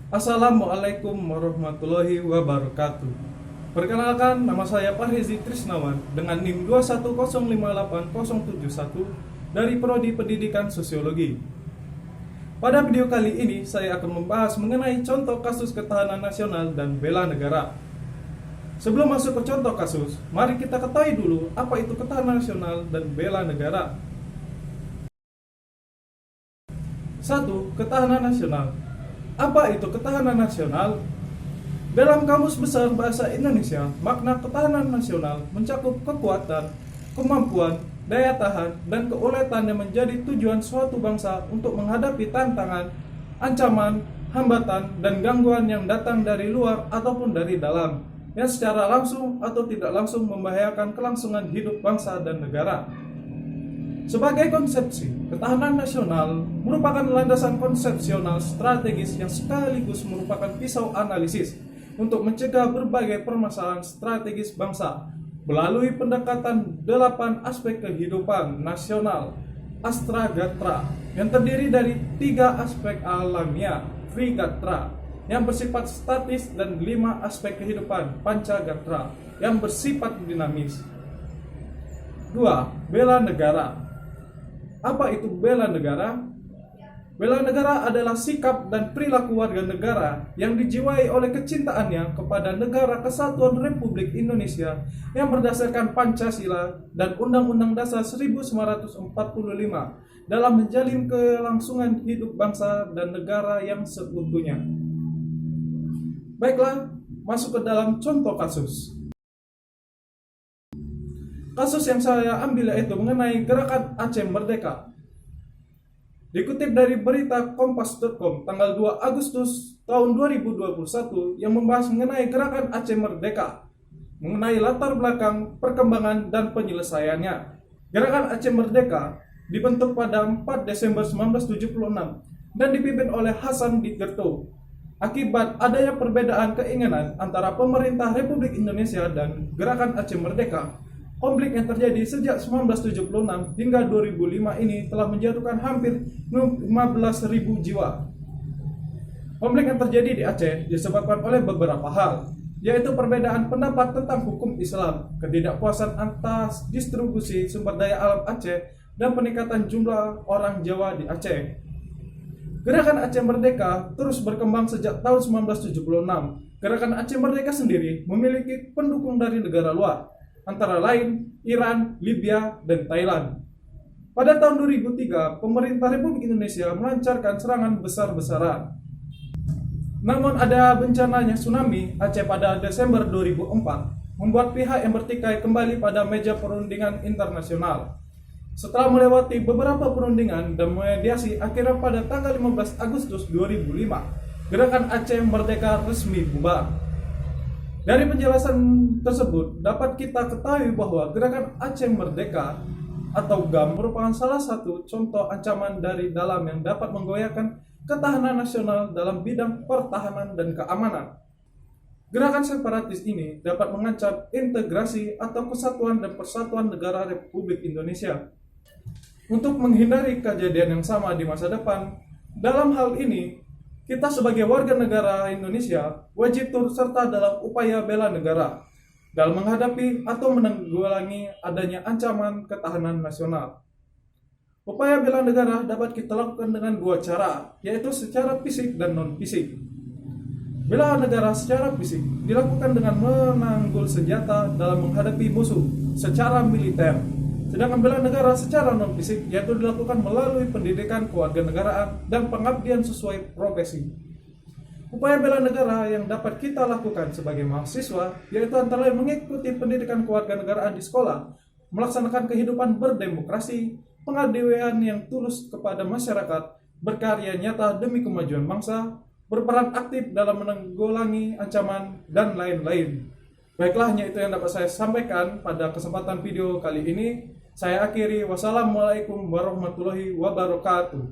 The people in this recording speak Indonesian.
Assalamualaikum warahmatullahi wabarakatuh. Perkenalkan, nama saya Parhezi Trisnawan dengan NIM 210587071 dari Prodi Pendidikan Sosiologi. Pada video kali ini, saya akan membahas mengenai contoh kasus ketahanan nasional dan bela negara. Sebelum masuk ke contoh kasus, mari kita ketahui dulu apa itu ketahanan nasional dan bela negara. 1. Ketahanan nasional. Apa itu ketahanan nasional? Dalam Kamus Besar Bahasa Indonesia, makna ketahanan nasional mencakup kekuatan, kemampuan, daya tahan, dan keuletan yang menjadi tujuan suatu bangsa untuk menghadapi tantangan, ancaman, hambatan, dan gangguan yang datang dari luar ataupun dari dalam, yang secara langsung atau tidak langsung membahayakan kelangsungan hidup bangsa dan negara. Sebagai konsepsi, ketahanan nasional merupakan landasan konsepsional strategis yang sekaligus merupakan pisau analisis untuk mencegah berbagai permasalahan strategis bangsa melalui pendekatan 8 aspek kehidupan nasional Astragatra yang terdiri dari 3 aspek alamiah Trigatra yang bersifat statis dan 5 aspek kehidupan Pancagatra yang bersifat dinamis. 2. Bela negara. Apa itu bela negara? Bela negara adalah sikap dan perilaku warga negara yang dijiwai oleh kecintaannya kepada Negara Kesatuan Republik Indonesia yang berdasarkan Pancasila dan Undang-Undang Dasar 1945 dalam menjalin kelangsungan hidup bangsa dan negara yang seutuhnya. Baiklah, masuk ke dalam contoh kasus. Kasus yang saya ambil yaitu mengenai Gerakan Aceh Merdeka. Dikutip dari berita kompas.com tanggal 2 Agustus tahun 2021 yang membahas mengenai Gerakan Aceh Merdeka, mengenai latar belakang, perkembangan, dan penyelesaiannya. Gerakan Aceh Merdeka dibentuk pada 4 Desember 1976 dan dipimpin oleh Hasan Digerto. Akibat adanya perbedaan keinginan antara pemerintah Republik Indonesia dan Gerakan Aceh Merdeka, konflik yang terjadi sejak 1976 hingga 2005 ini telah menjatuhkan hampir 15.000 jiwa. Konflik yang terjadi di Aceh disebabkan oleh beberapa hal, yaitu perbedaan pendapat tentang hukum Islam, ketidakpuasan atas distribusi sumber daya alam Aceh, dan peningkatan jumlah orang Jawa di Aceh. Gerakan Aceh Merdeka terus berkembang sejak tahun 1976. Gerakan Aceh Merdeka sendiri memiliki pendukung dari negara luar, antara lain Iran, Libya, dan Thailand. Pada tahun 2003, pemerintah Republik Indonesia melancarkan serangan besar-besaran. Namun ada bencananya tsunami Aceh pada Desember 2004, membuat pihak yang bertikai kembali pada meja perundingan internasional. Setelah melewati beberapa perundingan dan mediasi, akhirnya pada tanggal 15 Agustus 2005, Gerakan Aceh Merdeka resmi bubar. Dari penjelasan tersebut, dapat kita ketahui bahwa Gerakan Aceh Merdeka atau GAM merupakan salah satu contoh ancaman dari dalam yang dapat menggoyahkan ketahanan nasional dalam bidang pertahanan dan keamanan. Gerakan separatis ini dapat mengancam integrasi atau kesatuan dan persatuan negara Republik Indonesia. Untuk menghindari kejadian yang sama di masa depan, dalam hal ini, kita sebagai warga negara Indonesia wajib turut serta dalam upaya bela negara dalam menghadapi atau menanggulangi adanya ancaman ketahanan nasional. Upaya bela negara dapat kita lakukan dengan 2 cara, yaitu secara fisik dan non-fisik. Bela negara secara fisik dilakukan dengan menanggul senjata dalam menghadapi musuh secara militer. Sedangkan bela negara secara non-fisik yaitu dilakukan melalui pendidikan kewarganegaraan dan pengabdian sesuai profesi. Upaya bela negara yang dapat kita lakukan sebagai mahasiswa yaitu antara lain mengikuti pendidikan kewarganegaraan di sekolah, melaksanakan kehidupan berdemokrasi, pengabdian yang tulus kepada masyarakat, berkarya nyata demi kemajuan bangsa, berperan aktif dalam menanggulangi ancaman, dan lain-lain. Baiklah, hanya itu yang dapat saya sampaikan pada kesempatan video kali ini. Saya akhiri, wassalamualaikum warahmatullahi wabarakatuh.